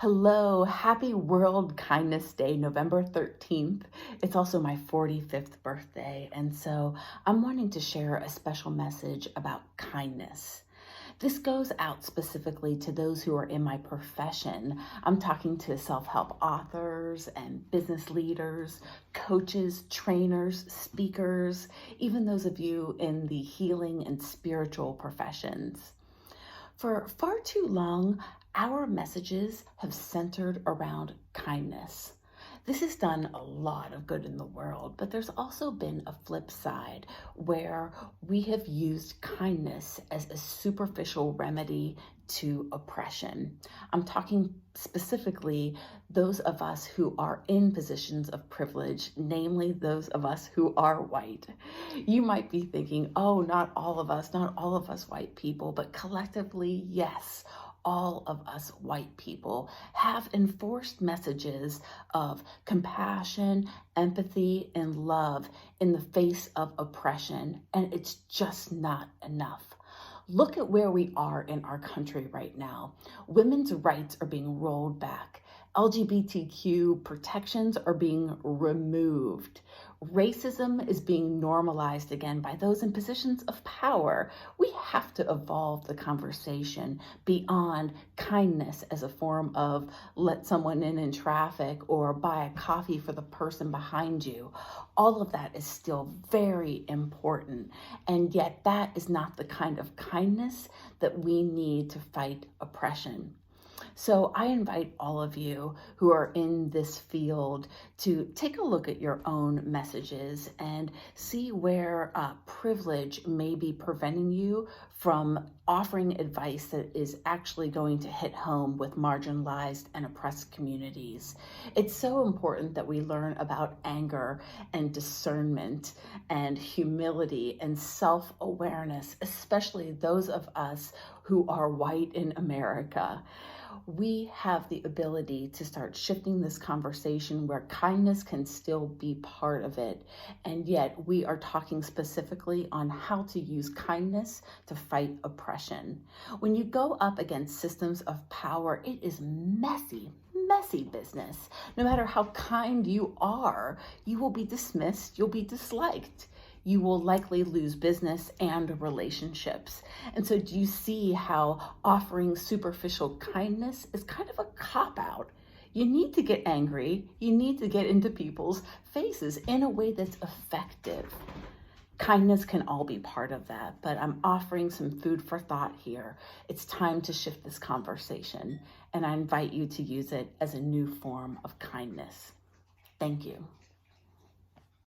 Hello, happy World Kindness Day, November 13th. It's also my 45th birthday, and so I'm wanting to share a special message about kindness. This goes out specifically to those who are in my profession. I'm talking to self-help authors and business leaders, coaches, trainers, speakers, even those of you in the healing and spiritual professions. For far too long, our messages have centered around kindness. This has done a lot of good in the world, but there's also been a flip side where we have used kindness as a superficial remedy to oppression. I'm talking specifically those of us who are in positions of privilege, namely those of us who are white. You might be thinking, oh, not all of us white people, but collectively, yes, all of us white people have enforced messages of compassion, empathy, and love in the face of oppression, and it's just not enough. Look at where we are in our country right now. Women's rights are being rolled back. LGBTQ protections are being removed. Racism is being normalized again by those in positions of power. We have to evolve the conversation beyond kindness as a form of let someone in traffic or buy a coffee for the person behind you. All of that is still very important, and yet that is not the kind of kindness that we need to fight oppression. So I invite all of you who are in this field to take a look at your own messages and see where privilege may be preventing you from offering advice that is actually going to hit home with marginalized and oppressed communities. It's so important that we learn about anger and discernment and humility and self-awareness, especially those of us who are white in America. We have the ability to start shifting this conversation where kindness can still be part of it. And yet we are talking specifically on how to use kindness to fight oppression. When you go up against systems of power, it is messy business. No matter how kind you are, you will be dismissed, you'll be disliked. You will likely lose business and relationships. And so do you see how offering superficial kindness is kind of a cop-out? You need to get angry. You need to get into people's faces in a way that's effective. Kindness can all be part of that, but I'm offering some food for thought here. It's time to shift this conversation, and I invite you to use it as a new form of kindness. Thank you.